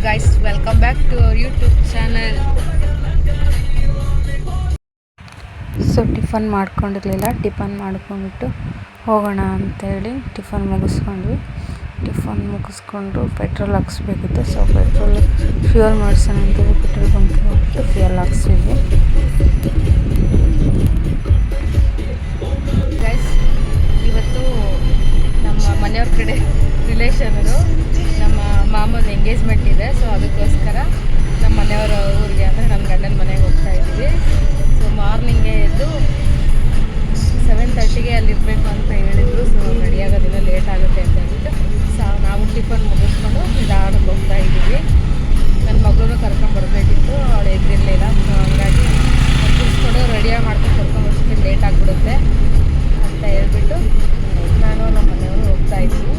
guys, welcome back to our YouTube channel. So tiffin ಮಾಡ್ಕೊಂಡಿರಲಿಲ್ಲ. Tiffin ಮಾಡ್ಕೊಂಡ್ಬಿಟ್ಟು ಹೋಗೋಣ ಅಂತೇಳಿ ಟಿಫನ್ ಮುಗಿಸ್ಕೊಂಡು ಪೆಟ್ರೋಲ್ ಹಾಕ್ಸ್ಬೇಕಿತ್ತು. ಸೊ ಫ್ಯೂಯಲ್ ಮಾಡಿಸೋಣ ಅಂತೇಳಿ ಪೆಟ್ರೋಲ್ ಬಂಕ್ ಹೋಗ್ಬಿಟ್ಟು ಫ್ಯೂಯಲ್ ಹಾಕ್ಸಿದ್ವಿ. ಗೈಸ್, ಇವತ್ತು ನಮ್ಮ ಮನೆಯವ್ರ ಕಡೆ ರಿಲೇಷನರು ನಮ್ಮ ಮಾಮನ ಎಂಗೇಜ್ಮೆಂಟ್ ಇದೆ. ಸೊ ಅದಕ್ಕೋಸ್ಕರ ನಮ್ಮ ಮನೆಯವರ ಊರಿಗೆ ಅಂದರೆ ನಮ್ಮ ಗಂಡನ ಮನೆಗೆ ಹೋಗ್ತಾ ಇದ್ದೀವಿ. ಸೊ ಮಾರ್ನಿಂಗೇ ಎದ್ದು 7:30ಗೆ ಅಲ್ಲಿರಬೇಕು ಅಂತ ಹೇಳಿದರು. ಸೊ ರೆಡಿ ಆಗೋದಿಲ್ಲ, ಲೇಟ್ ಆಗುತ್ತೆ ಅಂತ ಹೇಳ್ಬಿಟ್ಟು ನಾವು ಟಿಫನ್ ಮುಗಿಸ್ಕೊಂಡು ನಿಧಾನಕ್ಕೆ ಹೋಗ್ತಾ ಇದ್ದೀವಿ. ನನ್ನ ಮಗಳೂ ಕರ್ಕೊಂಡು ಬರಬೇಕಿತ್ತು, ಅವಳು ಎದ್ದಿರಲಿಲ್ಲ. ಸೊ ಹಂಗಾಗಿ ಮುಗಿಸ್ಕೊಂಡು ರೆಡಿಯಾಗಿ ಮಾಡ್ಕೊಂಡು ಕರ್ಕೊಂಡ್ಬರ್ಸೋಕ್ಕೆ ಲೇಟ್ ಆಗಿಬಿಡುತ್ತೆ ಅಂತ ಹೇಳ್ಬಿಟ್ಟು ನಾನು ನಮ್ಮ ಮನೆಯವರು ಹೋಗ್ತಾ ಇದ್ದೀವಿ.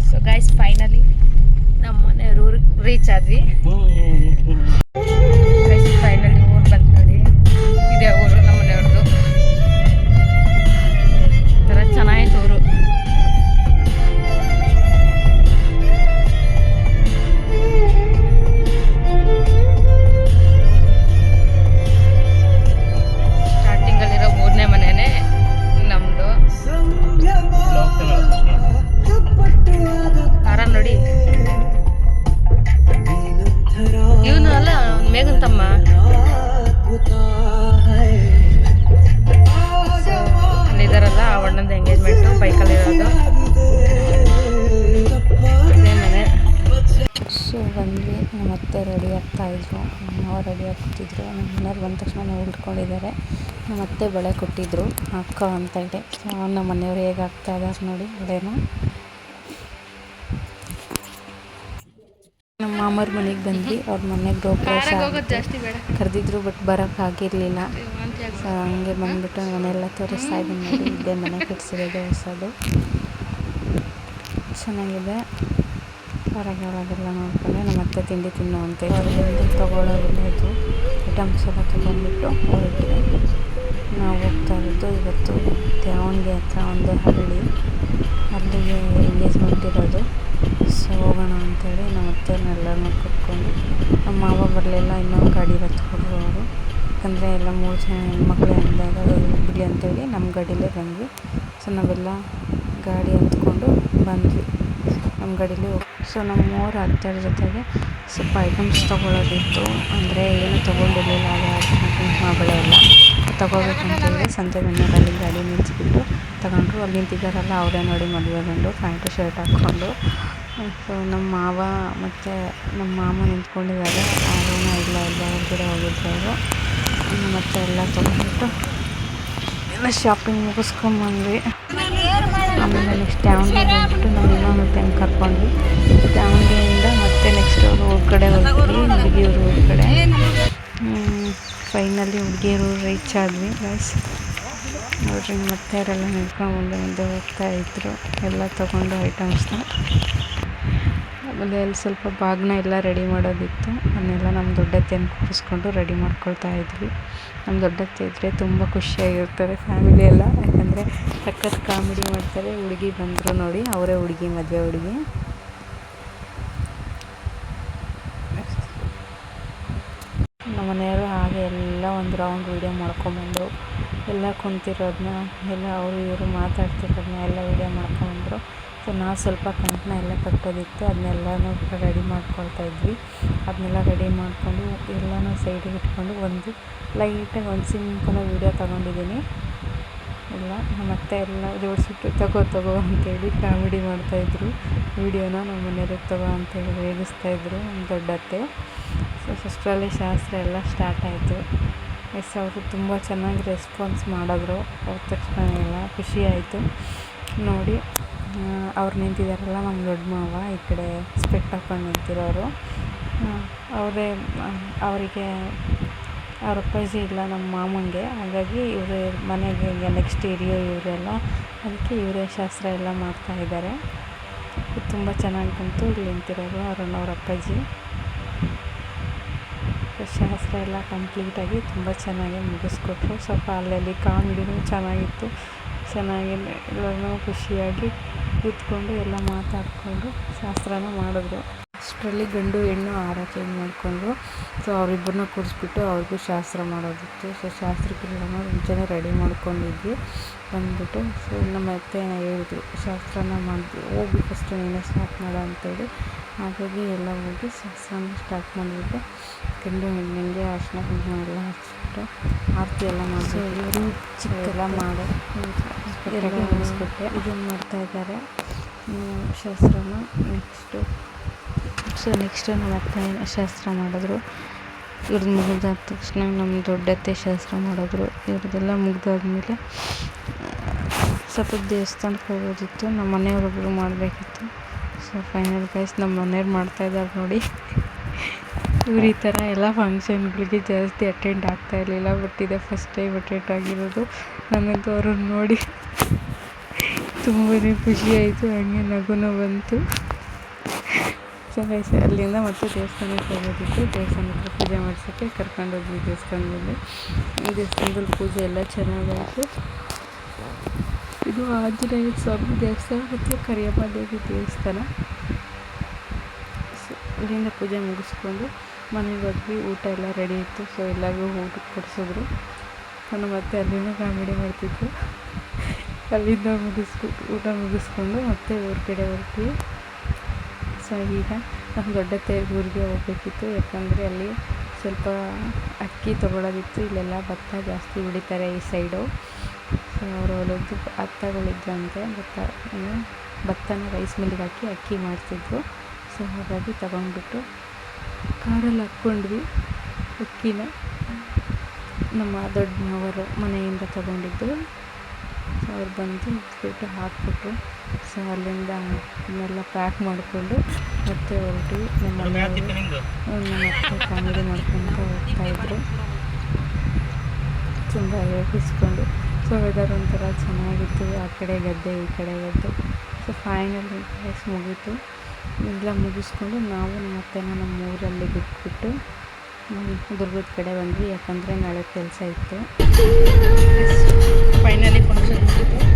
ಸೊ ಗೈಸ್, ಫೈನಲಿ ನಮ್ಮ ಮನೆಯವ್ರ ಊರಿಗೆ ರೀಚ್ ಆದ್ವಿ. ಗೈಸ್, ಫೈನಲಿ ಊರು ಬಂತು ನೋಡಿ. ಇದೇ ಊರು ನಮ್ಮ ಮನೆಯವ್ರದ್ದು. ಒಂಥರ ಚೆನ್ನಾಗಿತ್ತು ಊರು. ಸ್ಟಾರ್ಟಿಂಗಲ್ಲಿರೋ 3ನೇ ಮನೆಯೇ ನಮ್ಮದು. ಆರಾಮ್ ನೋಡಿ. ಇವನು ಅಲ್ಲ, ಮೇಘನ್ ತಮ್ಮ. ಅಲ್ಲಿದ್ದಾರಲ್ಲ, ಆ ಅಣ್ಣಂದು ಎಂಗೇಜ್ಮೆಂಟು ಬೈಕಲ್ಲಿರೋದು. ಅದೇ ಮನೆ. ಸೊ ಬಂದ್ವಿ. ನಮ್ಮತ್ತೆ ರೆಡಿ ಆಗ್ತಾಯಿದ್ರು, ನಾವು ರೆಡಿ ಆಗ್ತಿದ್ರು. ನಮ್ಮ ಮನೆಯವ್ರು ಬಂದ ತಕ್ಷಣ ಉಳ್ಕೊಂಡಿದ್ದಾರೆ. ನಮ್ಮತ್ತೆ ಬಳೆ ಕೊಟ್ಟಿದ್ರು, ಅಕ್ಕ ಅಂತ ಹೇಳಿ. ಸೊ ನಮ್ಮ ಮನೆಯವ್ರು ಹೇಗೆ ಆಗ್ತಾ ಇದ್ದಾರೆ ನೋಡಿ ಬಳೆನ. ನಮ್ಮ ಮಾಮರ ಮನೆಗೆ ಬಂದ್ವಿ. ಅವ್ರ ಮನೆಗೆ ಗೃಹಪ್ರವೇಶ ಕರೆದಿದ್ರು, ಬಟ್ ಬರೋಕ್ಕಾಗಿರಲಿಲ್ಲ. ಸೊ ಹಂಗೆ ಬಂದುಬಿಟ್ಟು ಮನೆಯೆಲ್ಲ ತೋರಿಸ್ತಾ ಇದ್ದೀನಿ ನೋಡಿ. ಇದೇ ಮನೆ ಕಟ್ಸಿರೋದು ಹೊಸದು, ಚೆನ್ನಾಗಿದೆ. ಹೊರಗೆ ಒಳಗೆಲ್ಲ ನೋಡ್ಕೊಂಡು ನಮ್ಮತ್ತೆ ತಿಂಡಿ ತಿನ್ನೋ ಅಂತ ಅವ್ರಿಗೆ ತೊಗೊಳ್ಳೋದಿಲ್ಲ. ಇದು ಐಟಮ್ಸ್ ಎಲ್ಲ ತೊಗೊಂಡ್ಬಿಟ್ಟು ಹೊರಟ್ವಿ. ನಾವು ಹೋಗ್ತಾ ಇರೋದು ಇವತ್ತು ದಾವಣಗೆರೆ ಹತ್ರ ಒಂದು ಹಳ್ಳಿ, ಅಲ್ಲಿಗೆ ಎಂಗೇಜ್ಮೆಂಟ್ ಇರೋದು. ಸೊ ಹೋಗೋಣ ಅಂಥೇಳಿ ನಮ್ಮತ್ತೆಯನ್ನೆಲ್ಲನೂ ಕರ್ಕೊಂಡು. ನಮ್ಮ ಮಾವ ಬರಲಿಲ್ಲ, ಇನ್ನೊಂದು ಗಾಡಿ ಹತ್ಕೊಂಡ್ರು ಅವರು. ಯಾಕಂದರೆ ಎಲ್ಲ 3 ಜನ ಹೆಣ್ಮಕ್ಳು ಅಂದಾಗ ಬಿಡಿ ಅಂತೇಳಿ ನಮ್ಮ ಗಾಡಿಲೇ ಬಂದ್ವಿ. ಸೊ ನಾವೆಲ್ಲ ಗಾಡಿ ಹತ್ಕೊಂಡು ಬಂದ್ವಿ, ನಮ್ಮ ಗಾಡೀಲಿ ಹೋಗಿ. ಸೊ ನಮ್ಮೂರು ಅತ್ತೆಯರ ಜೊತೆಗೆ ಸ್ವಲ್ಪ ಐಟಮ್ಸ್ ತೊಗೊಳ್ಳೋದಿತ್ತು. ಅಂದರೆ ಏನು ತೊಗೊಂಡಿರಲಿಲ್ಲ, ಅದು ಬಳೆ ಎಲ್ಲ ತೊಗೋಬೇಕಂತೇಳಿ ಸಂತೆಬೆನ್ನೂರಲ್ಲಿ ಗಾಡಿ ನಿಲ್ಲಿಸ್ಬಿಟ್ಟು ತಗೊಂಡ್ರು. ಅಲ್ಲಿ ನಿಂತಿದ್ದಾರಲ್ಲ ಅವರೇ ನೋಡಿ, ಮದುವೆ ಗಂಡು, ಪ್ಯಾಂಟು ಶರ್ಟ್ ಹಾಕ್ಕೊಂಡು. ಸೊ ನಮ್ಮ ಮಾವ ಮತ್ತು ನಮ್ಮ ಮಾಮ ನಿಂತ್ಕೊಂಡಿದ್ದಾರೆ. ಅವನ ಇಲ್ಲ ಹೊರಗಡೆ ಹೋಗಿದ್ರು ಅವರು. ಮತ್ತು ಎಲ್ಲ ತೊಗೊಂಡ್ಬಿಟ್ಟು ಎಲ್ಲ ಶಾಪಿಂಗ್ ಮುಗಿಸ್ಕೊಂಬಂದ್ವಿ. ಆಮೇಲೆ ನೆಕ್ಸ್ಟ್ ದಾವಣಗೆರೆ ಹೋಗ್ಬಿಟ್ಟು ನಮ್ಮ ಇನ್ನೊಂದು ಕರ್ಕೊಂಡ್ವಿ. ದಾವಣಗೆರೆಯಿಂದ ಮತ್ತೆ ನೆಕ್ಸ್ಟ್ ಅವರು ಊರ ಕಡೆ ಹೋಗ್ತೀವಿ, ಹುಡುಗಿಯವ್ರ ಊರ ಕಡೆ. ಫೈನಲಿ ಹುಡುಗಿಯರು ರೀಚ್ ಆದ್ವಿ ಗೈಸ್. ನೋಡ್ರಿ, ಮತ್ತೆ ಅವರೆಲ್ಲ ನಿಂತ್ಕೊಂಡು ಮುಂದೆ ಹೋಗ್ತಾಯಿದ್ರು, ಎಲ್ಲ ತೊಗೊಂಡು ಐಟಮ್ಸ್ನ. ಆಮೇಲೆ ಅಲ್ಲಿ ಸ್ವಲ್ಪ ಬಾಗಿನ ಎಲ್ಲ ರೆಡಿ ಮಾಡೋದಿತ್ತು. ಅದನ್ನೆಲ್ಲ ನಮ್ಮ ದೊಡ್ಡತ್ತೆಯನ್ನು ಕೂರಿಸ್ಕೊಂಡು ರೆಡಿ ಮಾಡ್ಕೊಳ್ತಾ ಇದ್ವಿ. ನಮ್ಮ ದೊಡ್ಡತ್ತೆ ಇದ್ದರೆ ತುಂಬ ಖುಷಿಯಾಗಿರ್ತಾರೆ ಫ್ಯಾಮಿಲಿ ಎಲ್ಲ, ಯಾಕಂದರೆ ಸಖತ್ ಕಾಮಿಡಿ ಮಾಡ್ತಾರೆ. ಹುಡುಗಿ ಬಂದರು ನೋಡಿ, ಅವರೇ ಹುಡುಗಿ, ಮದುವೆ ಹುಡುಗಿ. ನಮ್ಮ ಮನೆಯವರು ಹಾಗೆ ಎಲ್ಲ ಒಂದು ರೌಂಡ್ ವೀಡಿಯೋ ಮಾಡ್ಕೊಂಬಂದರು. ಎಲ್ಲ ಕುಂತಿರೋದನ್ನ ಎಲ್ಲ ಅವರು ಇವರು ಮಾತಾಡ್ತಿರೋದನ್ನ ಎಲ್ಲ ವೀಡಿಯೋ ಮಾಡ್ಕೊಂಬಂದರು. ಸೊ ನಾವು ಸ್ವಲ್ಪ ಕಂಕಣ ಎಲ್ಲ ಕಟ್ಟೋದಿತ್ತು, ಅದನ್ನೆಲ್ಲನೂ ರೆಡಿ ಮಾಡ್ಕೊಳ್ತಾ ಇದ್ವಿ. ಅದನ್ನೆಲ್ಲ ರೆಡಿ ಮಾಡಿಕೊಂಡು ಎಲ್ಲನೂ ಸೈಡಿಗೆ ಇಟ್ಕೊಂಡು ಒಂದು ಲೈಟಾಗಿ ಒಂದು ಸಿಂಪಲ್ ವೀಡಿಯೋ ತೊಗೊಂಡಿದ್ದೀನಿ. ಎಲ್ಲ ಮತ್ತೆ ಎಲ್ಲ ಜೋಡಿಸಿಟ್ಟು ತಗೋ ಅಂತೇಳಿ ಕಾಮಿಡಿ ಮಾಡ್ತಾಯಿದ್ರು. ವೀಡಿಯೋನ ನಮ್ಮ ಮನೆಯವ್ರಿಗೆ ತಗೋ ಅಂತೇಳಿ ರೇಗಿಸ್ತಾಯಿದ್ರು ನಮ್ಮ ದೊಡ್ಡತ್ತೆ. ಸೊ ಅಷ್ಟರಲ್ಲಿ ಶಾಸ್ತ್ರ ಎಲ್ಲ ಸ್ಟಾರ್ಟ್ ಆಯಿತು. ಎಸ್, ಅವರು ತುಂಬ ಚೆನ್ನಾಗಿ ರೆಸ್ಪಾನ್ಸ್ ಮಾಡಿದ್ರು. ಹೋದ ತಕ್ಷಣ ಎಲ್ಲ ಖುಷಿಯಾಯಿತು ನೋಡಿ. ಅವ್ರು ನಿಂತಿದ್ದಾರಲ್ಲ ನಮ್ಮ ದೊಡ್ಡ ಮಾವ, ಈ ಕಡೆ ಸ್ಪೆಕ್ಟ್ ಹಾಕ್ಕೊಂಡು ನಿಂತಿರೋರು. ಅವರಿಗೆ ಅವ್ರ ಅಪ್ಪಾಜಿ ಇಲ್ಲ ನಮ್ಮ ಮಾಮಂಗೆ, ಹಾಗಾಗಿ ಇವರು ಮನೆಗೆ ನೆಕ್ಸ್ಟ್ ಹಿರಿಯೋ ಇವರೆಲ್ಲ, ಅದಕ್ಕೆ ಇವರೇ ಶಾಸ್ತ್ರ ಎಲ್ಲ ಮಾಡ್ತಾಯಿದ್ದಾರೆ. ತುಂಬ ಚೆನ್ನಾಗಿ ಬಂತು. ಇಲ್ಲಿ ನಿಂತಿರೋರು ಅವ್ರ ಅಪ್ಪಾಜಿ. ಸೊ ಶಾಸ್ತ್ರ ಎಲ್ಲ ಕಂಪ್ಲೀಟಾಗಿ ತುಂಬ ಚೆನ್ನಾಗಿ ಮುಗಿಸ್ಕೊಟ್ರು. ಸ್ವಲ್ಪ ಅಲ್ಲಲ್ಲಿ ಕಾಮಿಡಿನೂ ಚೆನ್ನಾಗಿತ್ತು. ಚೆನ್ನಾಗಿ ಎಲ್ಲರೂ ಖುಷಿಯಾಗಿ ಕೂತ್ಕೊಂಡು ಎಲ್ಲ ಮಾತಾಡಿಕೊಂಡು ಶಾಸ್ತ್ರನ ಮಾಡಿದ್ರು. ಅಷ್ಟರಲ್ಲಿ ಗಂಡು ಹೆಣ್ಣು ಆರ ಚೇಂಜ್ ಮಾಡಿಕೊಂಡ್ರು. ಸೊ ಅವರಿಬ್ಬರನ್ನ ಕೂರಿಸ್ಬಿಟ್ಟು ಅವ್ರಿಗೂ ಶಾಸ್ತ್ರ ಮಾಡೋದಿತ್ತು. ಸೊ ಶಾಸ್ತ್ರಕ್ಕೆಲ್ಲ ಮುಂಚೆನೇ ರೆಡಿ ಮಾಡ್ಕೊಂಡಿದ್ವಿ. ಬಂದುಬಿಟ್ಟು ಸೊ ನಮ್ಮ ಅತ್ತೆ ಹೇಳಿದ್ರು ಶಾಸ್ತ್ರನ ಮಾಡಿದ್ವಿ, ಹೋಗಿ ಫಸ್ಟು ನೀನೇ ಸ್ಟಾರ್ಟ್ ಮಾಡು ಅಂತೇಳಿ. ಹಾಗಾಗಿ ಎಲ್ಲ ಹೋಗಿ ಶಾಸ್ತ್ರನ ಸ್ಟಾರ್ಟ್ ಮಾಡಿಬಿಟ್ಟು ಗಂಡು ಹೆಣ್ಣಿಗೆ ಅರ್ಶಿನ ಕುಂಕುಮ ಎಲ್ಲ ಹಚ್ಬಿಟ್ಟು ಆರತಿ ಎಲ್ಲ ಮಾಡಿಸಿ ಇವರು ಚಿಕ್ಕೆಲ್ಲ ಮಾಡಿ ಎಲ್ಲ ಮುಗಿಸ್ಬಿಟ್ಟೆ. ಇದನ್ನು ಮಾಡ್ತಾಯಿದ್ದಾರೆ ಶಾಸ್ತ್ರನ. ನೆಕ್ಸ್ಟು ನಮ್ಮ ಅತ್ತೆ ಶಾಸ್ತ್ರ ಮಾಡಿದ್ರು. ಇವ್ರದ್ದು ಮುಗಿದಾದ ತಕ್ಷಣ ನಮ್ಮ ದೊಡ್ಡತ್ತೆ ಶಾಸ್ತ್ರ ಮಾಡಿದ್ರು. ಇವ್ರದ್ದೆಲ್ಲ ಮುಗಿದಾದ್ಮೇಲೆ ಸ್ವಲ್ಪ ದೇವಸ್ಥಾನಕ್ಕೆ ಹೋಗೋದಿತ್ತು. ನಮ್ಮ ಮನೆಯವ್ರೊಬ್ರು ಮಾಡಬೇಕಿತ್ತು. ಸೊ ಫೈನಲ್ ಗೈಸ್ ನಮ್ಮ ಮನೆಯವ್ರು ಮಾಡ್ತಾಯಿದ್ದಾರೆ ನೋಡಿ. ಇವ್ರು ಈ ಥರ ಎಲ್ಲ ಫಂಕ್ಷನ್ಗಳಿಗೆ ಜಾಸ್ತಿ ಅಟೆಂಡ್ ಆಗ್ತಾಯಿರಲಿಲ್ಲ. ಬಟ್ ಇದೇ ಫಸ್ಟ್ ಟೈಮ್ ಅಟೆಂಡ್ ಆಗಿರೋದು. ನನಗಂತೂ ಅವ್ರನ್ನ ನೋಡಿ ತುಂಬಾ ಖುಷಿಯಾಯಿತು, ಹಾಗೆ ನಗುನೂ ಬಂತು. ಸೊ ಗೈಸ್ ಅಲ್ಲಿಂದ ಮತ್ತೆ ದೇವಸ್ಥಾನಕ್ಕೆ ಹೋಗೋದಿತ್ತು. ದೇವಸ್ಥಾನ ಹತ್ರ ಪೂಜೆ ಮಾಡಿಸೋಕ್ಕೆ ಕರ್ಕೊಂಡೋದ್ವಿ ದೇವಸ್ಥಾನದಲ್ಲಿ. ದೇವಸ್ಥಾನದಲ್ಲಿ ಪೂಜೆ ಎಲ್ಲ ಚೆನ್ನಾಗಾಯಿತು. ಇದು ಆಂಜನೇಯ ಸ್ವಾಮಿ ದೇವಸ್ಥಾನ ಮತ್ತು ಕರಿಯಮ್ಮ ದೇವಿ ದೇವಸ್ಥಾನ. ಸೊ ಅಲ್ಲಿಂದ ಪೂಜೆ ಮುಗಿಸ್ಕೊಂಡು ಮನೆಗೆ ಹೋದ್ವಿ. ಊಟ ಎಲ್ಲ ರೆಡಿ ಇತ್ತು. ಸೊ ಎಲ್ಲರಿಗೂ ಊಟಕ್ಕೆ ಕೊಡಿಸಿದ್ರು. ನಾನು ಮತ್ತೆ ಅಲ್ಲಿಂದ ಕಾಮಿಡಿ ಮಾಡ್ತಿದ್ದೆ. ಅಲ್ಲಿಂದ ಊಟ ಮುಗಿಸ್ಕೊಂಡು ಮತ್ತೆ ಊರ ಕಡೆ ಹೊರಟ್ವಿ. ಸೊ ಈಗ ನಮ್ಮ ದೊಡ್ಡತ್ತೆ ಊರಿಗೆ ಹೋಗಬೇಕಿತ್ತು. ಯಾಕಂದರೆ ಅಲ್ಲಿ ಸ್ವಲ್ಪ ಅಕ್ಕಿ ತೊಗೊಳೋದಿತ್ತು. ಇಲ್ಲೆಲ್ಲ ಭತ್ತ ಜಾಸ್ತಿ ಬೆಳೀತಾರೆ ಈ ಸೈಡು. ಸೊ ಅವರು ಹೊಲದ್ದು ತಗೊಳಿದ್ರಂತೆ ಭತ್ತನ ರೈಸ್ ಮಿಲ್ಲಿಗೆ ಹಾಕಿ ಅಕ್ಕಿ ಮಾಡ್ತಿದ್ರು. ಸೊ ಹಾಗಾಗಿ ತಗೊಂಡ್ಬಿಟ್ಟು ಕಾರಲ್ಲಿ ಹಾಕ್ಕೊಂಡ್ವಿ ಅಕ್ಕಿನ. ನಮ್ಮ ದೊಡ್ಡನವರು ಮನೆಯಿಂದ ತಗೊಂಡಿದ್ದು. ಸೊ ಅವ್ರು ಬಂದು ಇಟ್ಬಿಟ್ಟು ಹಾಕ್ಬಿಟ್ರು. ಸೊ ಅಲ್ಲಿಂದ ಅದನ್ನೆಲ್ಲ ಪ್ಯಾಕ್ ಮಾಡಿಕೊಂಡು ಮತ್ತೆ ಹೊರಟ್ವಿ. ನಮ್ಮ ಮತ್ತೆ ಕಾಮಿಡಿ ಮಾಡ್ಕೊತ ಹೋಗ್ತಾಯಿದ್ರು. ತುಂಬ ರೇಗಿಸ್ಕೊಂಡು. ಸೊ ವೆದರ್ ಒಂಥರ ಚೆನ್ನಾಗಿತ್ತು. ಆ ಕಡೆ ಗದ್ದೆ ಈ ಕಡೆ ಗದ್ದೆ. ಸೊ ಫೈನಲ್ ಪ್ಲೇಸ್ ಮುಗೀತು. ಎಲ್ಲ ಮುಗಿಸ್ಕೊಂಡು ನಾವು ನಮ್ಮ ಅತ್ತೆನ ನಮ್ಮ ಊರಲ್ಲಿ ಬಿಟ್ಬಿಟ್ಟು ದುರ್ಗದ ಕಡೆ ಬಂದ್ವಿ. ಯಾಕಂದರೆ ನಾಳೆ ಕೆಲಸ ಇತ್ತು. ಫೈನಲಿ ಫಂಕ್ಷನ್ ಮುಗಿತು.